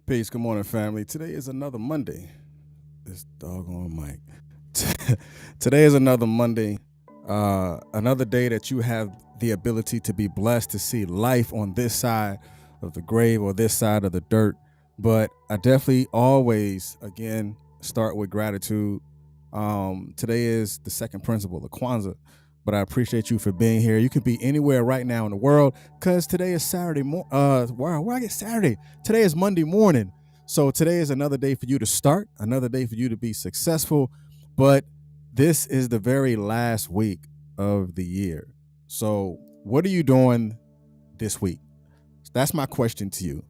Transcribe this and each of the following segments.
Peace. Good morning, family. Today is another Monday. This doggone mic. Today is another Monday. Another day that you have the ability to be blessed to see life on this side of the grave or this side of the dirt. But I definitely always, again, start with gratitude. Today is the second principle, the Kwanzaa. But I appreciate you for being here. You can be anywhere right now in the world because today is Saturday. Where I get Saturday? Today is Monday morning. So today is another day for you to start, another day for you to be successful. But this is the very last week of the year. So what are you doing this week? That's my question to you.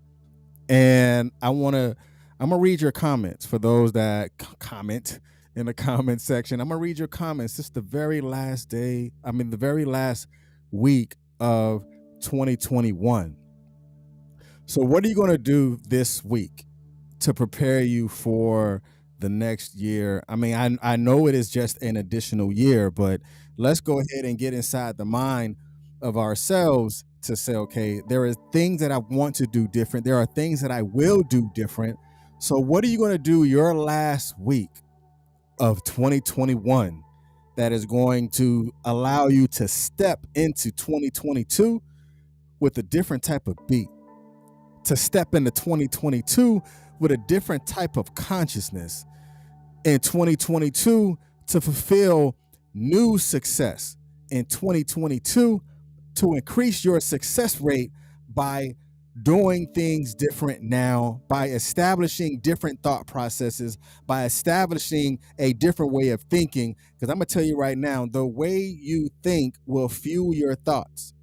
And I'm gonna read your comments for those that comment in the comment section. I'm gonna read your comments. This is the very last day. The very last week of 2021. So what are you gonna do this week to prepare you for the next year? I know it is just an additional year, but let's go ahead and get inside the mind of ourselves to say, okay, there are things that I want to do different. There are things that I will do different. So what are you going to do your last week of 2021 that is going to allow you to step into 2022 with a different type of beat, to step into 2022 with a different type of consciousness, in 2022 to fulfill new success, in 2022 to increase your success rate by doing things different now, by establishing different thought processes, by establishing a different way of thinking. Because I'm going to tell you right now, the way you think will fuel your thoughts.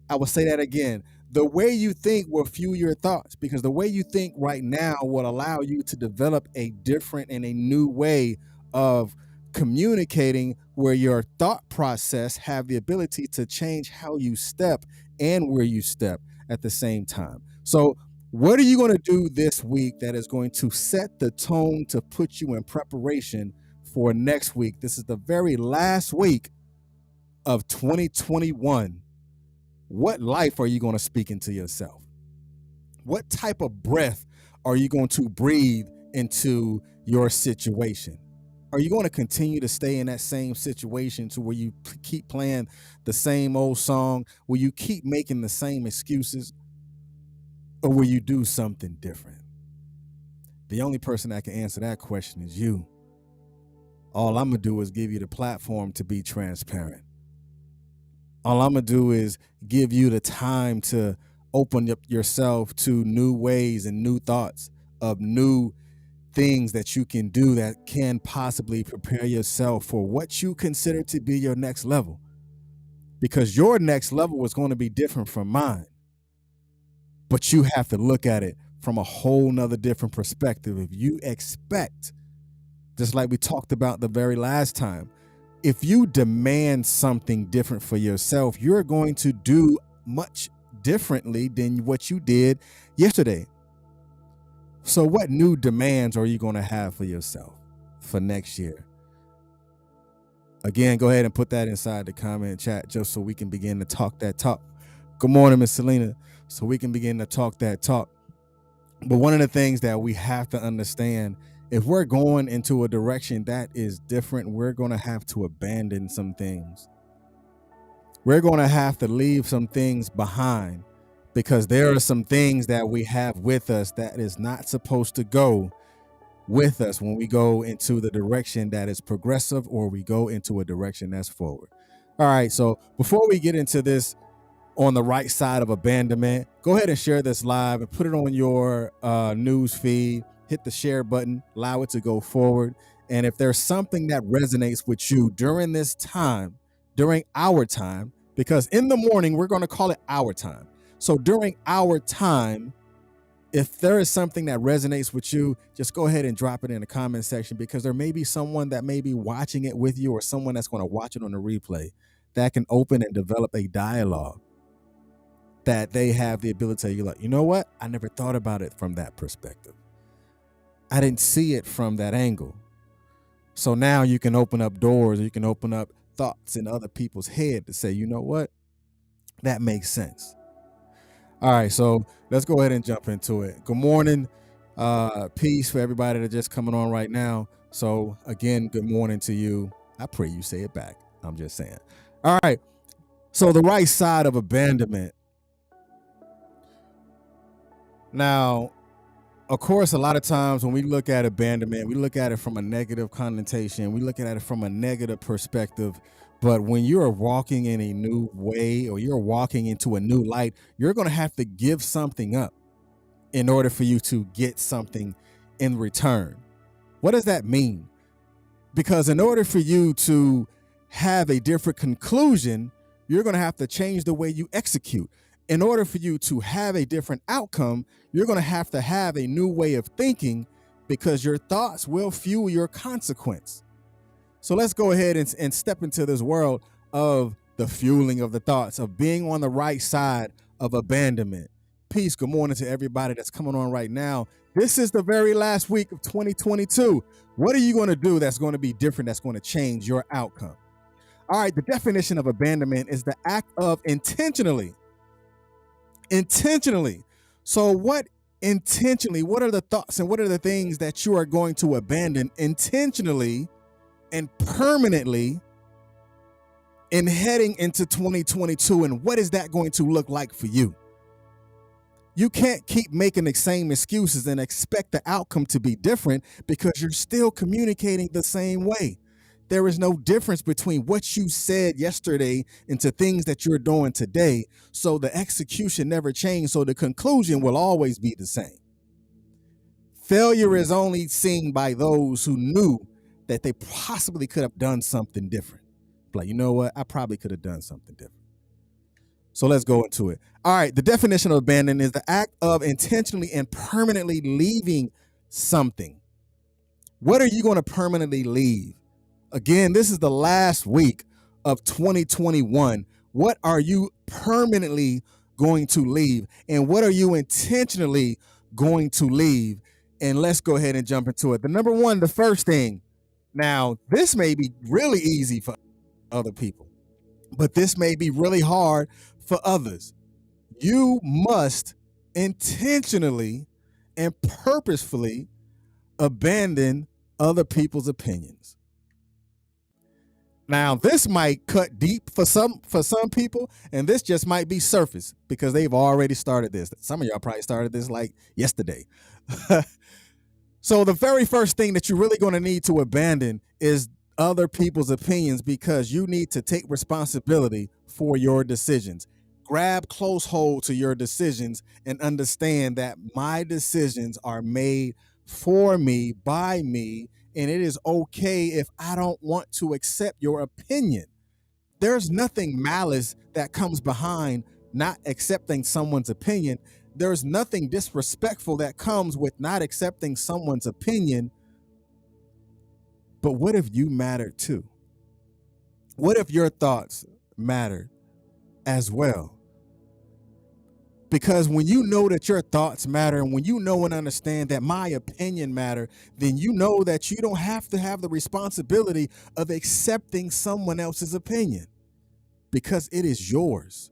I will say that again. The way you think will fuel your thoughts, because the way you think right now will allow you to develop a different and a new way of communicating, where your thought process have the ability to change how you step and where you step at the same time. So what are you going to do this week that is going to set the tone to put you in preparation for next week? This is the very last week of 2021. What life are you going to speak into yourself? What type of breath are you going to breathe into your situation? Are you going to continue to stay in that same situation to where you keep playing the same old song? Will you keep making the same excuses? Or will you do something different? The only person that can answer that question is you. All I'm going to do is give you the platform to be transparent. All I'm going to do is give you the time to open up yourself to new ways and new thoughts of new things that you can do that can possibly prepare yourself for what you consider to be your next level. Because your next level is going to be different from mine. But you have to look at it from a whole nother different perspective. If you expect, just like we talked about the very last time, if you demand something different for yourself, you're going to do much differently than what you did yesterday. So what new demands are you going to have for yourself for next year? Again, go ahead and put that inside the comment chat just so we can begin to talk that talk. Good morning, Miss Selena. So we can begin to talk that talk. But one of the things that we have to understand, if we're going into a direction that is different, we're going to have to abandon some things. We're going to have to leave some things behind, because there are some things that we have with us that is not supposed to go with us when we go into the direction that is progressive, or we go into a direction that's forward. All right, so before we get into this on the right side of abandonment, go ahead and share this live and put it on your news feed. Hit the share button, allow it to go forward. And if there's something that resonates with you during this time, during our time, because in the morning, we're going to call it our time. So during our time, if there is something that resonates with you, just go ahead and drop it in the comment section, because there may be someone that may be watching it with you, or someone that's going to watch it on the replay that can open and develop a dialogue that they have the ability to, you're like, you know what? I never thought about it from that perspective. I didn't see it from that angle. So now you can open up doors, you can open up thoughts in other people's head to say, you know what? That makes sense. All right, so let's go ahead and jump into it. Good morning, Peace for everybody that's just coming on right now. So again, good morning to you. I pray you say it back. I'm just saying. All right. So the right side of abandonment. Now, of course, a lot of times when we look at abandonment, we look at it from a negative connotation. We look at it from a negative perspective. But when you're walking in a new way or you're walking into a new light, you're going to have to give something up in order for you to get something in return. What does that mean? Because in order for you to have a different conclusion, you're going to have to change the way you execute. In order for you to have a different outcome, you're going to have a new way of thinking, because your thoughts will fuel your consequence. So let's go ahead and step into this world of the fueling of the thoughts, of being on the right side of abandonment. Peace. Good morning to everybody that's coming on right now. This is the very last week of 2022. What are you going to do that's going to be different, that's going to change your outcome? All right, the definition of abandonment is the act of intentionally. So what intentionally, what are the thoughts and what are the things that you are going to abandon intentionally and permanently in heading into 2022? And what is that going to look like for you? You can't keep making the same excuses and expect the outcome to be different, because you're still communicating the same way. There is no difference between what you said yesterday into things that you're doing today. So the execution never changed. So the conclusion will always be the same. Failure is only seen by those who knew that they possibly could have done something different. Like, you know what? I probably could have done something different. So let's go into it. All right. The definition of abandon is the act of intentionally and permanently leaving something. What are you going to permanently leave? Again, this is the last week of 2021. What are you permanently going to leave? And what are you intentionally going to leave? And let's go ahead and jump into it. The first thing. Now, this may be really easy for other people, but this may be really hard for others. You must intentionally and purposefully abandon other people's opinions. Now, this might cut deep for some people, and this just might be surface because they've already started this. Some of y'all probably started this like yesterday. So the very first thing that you're really going to need to abandon is other people's opinions, because you need to take responsibility for your decisions. Grab close hold to your decisions and understand that my decisions are made for me, by me, and it is okay if I don't want to accept your opinion. There's nothing malice that comes behind not accepting someone's opinion. There's nothing disrespectful that comes with not accepting someone's opinion. But what if you matter too? What if your thoughts matter as well? Because when you know that your thoughts matter, and when you know and understand that my opinion matter, then you know that you don't have to have the responsibility of accepting someone else's opinion, because it is yours.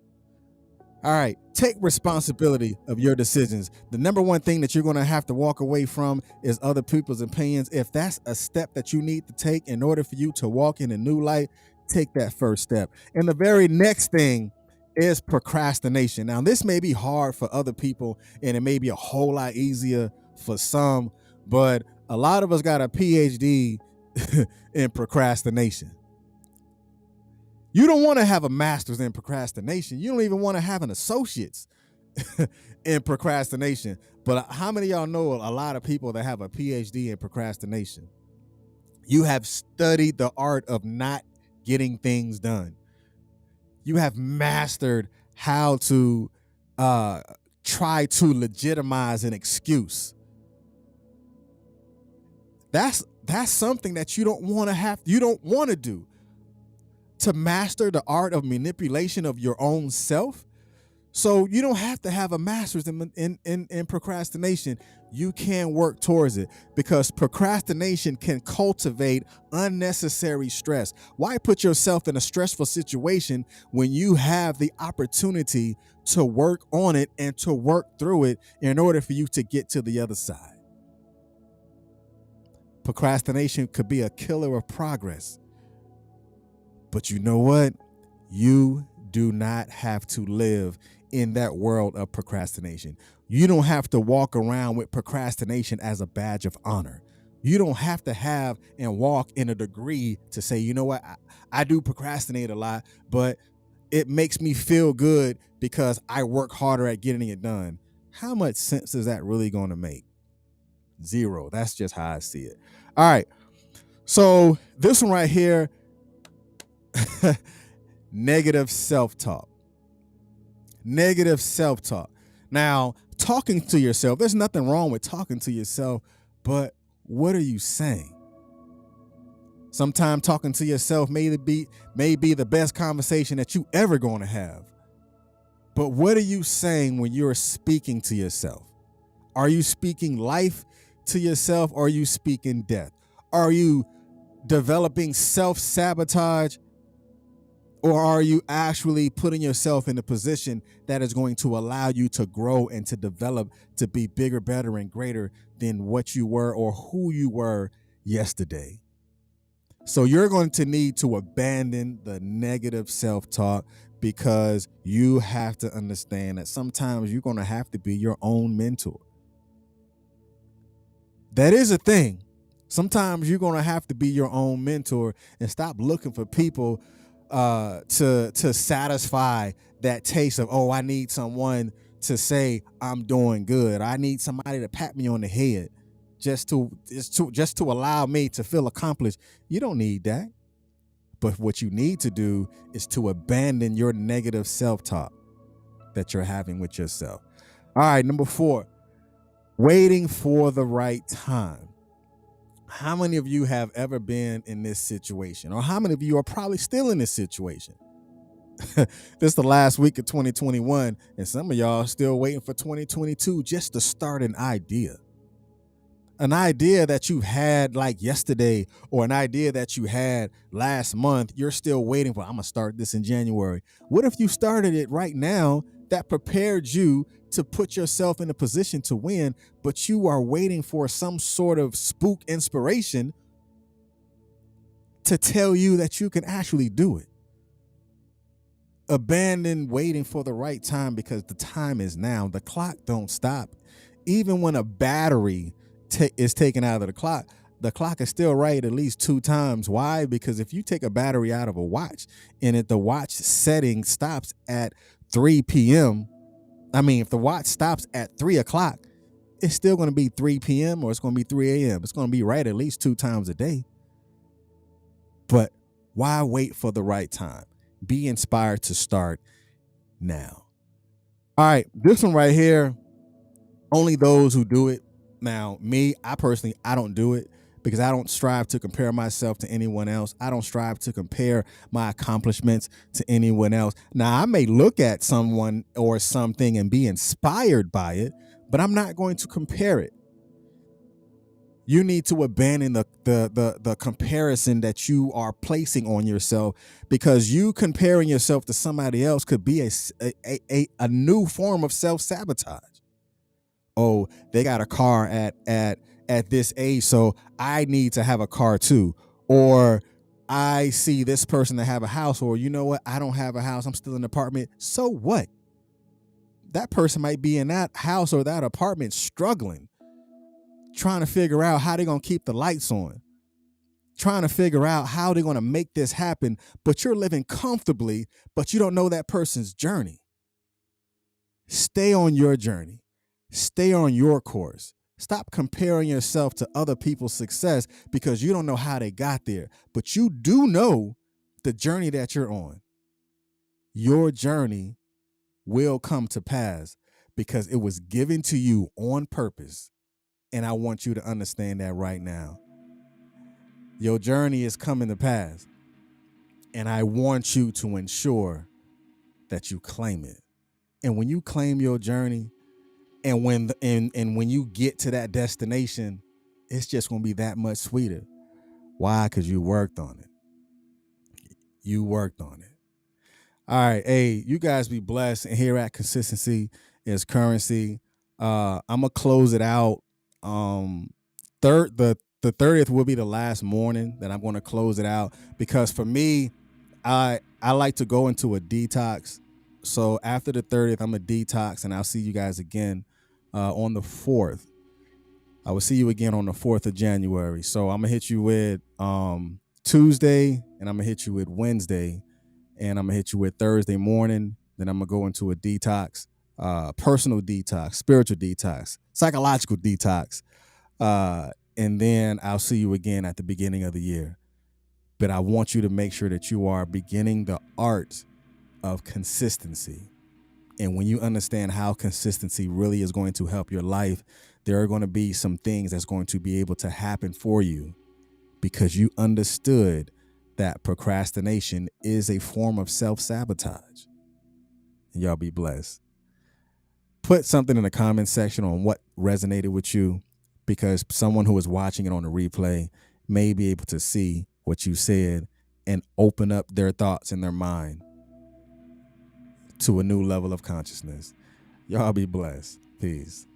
All right, take responsibility of your decisions. The number one thing that you're going to have to walk away from is other people's opinions. If that's a step that you need to take in order for you to walk in a new light, take that first step. And the very next thing is procrastination. Now, this may be hard for other people, and it may be a whole lot easier for some, but a lot of us got a PhD in procrastination. You don't want to have a master's in procrastination. You don't even want to have an associate's in procrastination. But how many of y'all know a lot of people that have a PhD in procrastination? You have studied the art of not getting things done. You have mastered how to try to legitimize an excuse. That's something that you don't want to do. To master the art of manipulation of your own self. So you don't have to have a master's in procrastination. You can work towards it, because procrastination can cultivate unnecessary stress. Why put yourself in a stressful situation when you have the opportunity to work on it and to work through it in order for you to get to the other side? Procrastination could be a killer of progress. But you know what? You do not have to live in that world of procrastination. You don't have to walk around with procrastination as a badge of honor. You don't have to have and walk in a degree to say, you know what, I do procrastinate a lot, but it makes me feel good because I work harder at getting it done. How much sense is that really going to make? Zero. That's just how I see it. All right. So this one right here, negative self-talk. Negative self-talk. Now, talking to yourself, there's nothing wrong with talking to yourself, but what are you saying? Sometimes talking to yourself may be the best conversation that you ever going to have. But what are you saying when you're speaking to yourself? Are you speaking life to yourself, or are you speaking death? Are you developing self-sabotage, or are you actually putting yourself in a position that is going to allow you to grow and to develop to be bigger, better, and greater than what you were or who you were yesterday? So you're going to need to abandon the negative self-talk, because you have to understand that sometimes you're going to have to be your own mentor. That is a thing. Sometimes you're going to have to be your own mentor and stop looking for people to satisfy that taste of, oh, I need someone to say I'm doing good. I need somebody to pat me on the head just to allow me to feel accomplished. You don't need that. But what you need to do is to abandon your negative self-talk that you're having with yourself. All right, number 4, waiting for the right time. How many of you have ever been in this situation? Or how many of you are probably still in this situation? This is the last week of 2021, and some of y'all are still waiting for 2022 just to start an idea. An idea that you had like yesterday, or an idea that you had last month, you're still waiting for, I'm going to start this in January. What if you started it right now? That prepared you to put yourself in a position to win, but you are waiting for some sort of spook inspiration to tell you that you can actually do it. Abandon waiting for the right time, because the time is now. The clock don't stop. Even when a battery is taken out of the clock is still right at least 2 times. Why? Because if you take a battery out of a watch and if the watch setting stops at 3 p.m., if the watch stops at 3 o'clock, it's still going to be 3 p.m. or it's going to be 3 a.m. It's going to be right at least 2 times a day. But why wait for the right time? Be inspired to start now. All right, this one right here, only those who do it. Now, me, I personally don't do it, because I don't strive to compare myself to anyone else. I don't strive to compare my accomplishments to anyone else. Now, I may look at someone or something and be inspired by it, but I'm not going to compare it. You need to abandon the comparison that you are placing on yourself, because you comparing yourself to somebody else could be a new form of self-sabotage. Oh, they got a car at this age, so I need to have a car too. Or I see this person that have a house, or you know what, I don't have a house, I'm still in an apartment. So what? That person might be in that house or that apartment struggling, trying to figure out how they're going to keep the lights on, trying to figure out how they're going to make this happen. But you're living comfortably, but you don't know that person's journey. Stay on your journey. Stay on your course. Stop comparing yourself to other people's success, because you don't know how they got there, but you do know the journey that you're on. Your journey will come to pass because it was given to you on purpose. And I want you to understand that right now. Your journey is coming to pass. And I want you to ensure that you claim it. And when you claim your journey, and when you get to that destination, it's just going to be that much sweeter. Why? Because you worked on it. You worked on it. All right. Hey, you guys be blessed. And here at Consistency is Currency. I'm going to close it out. The the 30th will be the last morning that I'm going to close it out, because for me, I like to go into a detox. So after the 30th, I'm a detox, and I'll see you guys again on the 4th. I will see you again on the 4th of January. So I'm gonna hit you with Tuesday, and I'm gonna hit you with Wednesday, and I'm gonna hit you with Thursday morning. Then I'm gonna go into a detox, personal detox, spiritual detox, psychological detox, and then I'll see you again at the beginning of the year. But I want you to make sure that you are beginning the art of consistency. And when you understand how consistency really is going to help your life, there are going to be some things that's going to be able to happen for you, because you understood that procrastination is a form of self-sabotage. And y'all be blessed. Put something in the comment section on what resonated with you, because someone who is watching it on the replay may be able to see what you said and open up their thoughts in their mind to a new level of consciousness. Y'all be blessed. Peace.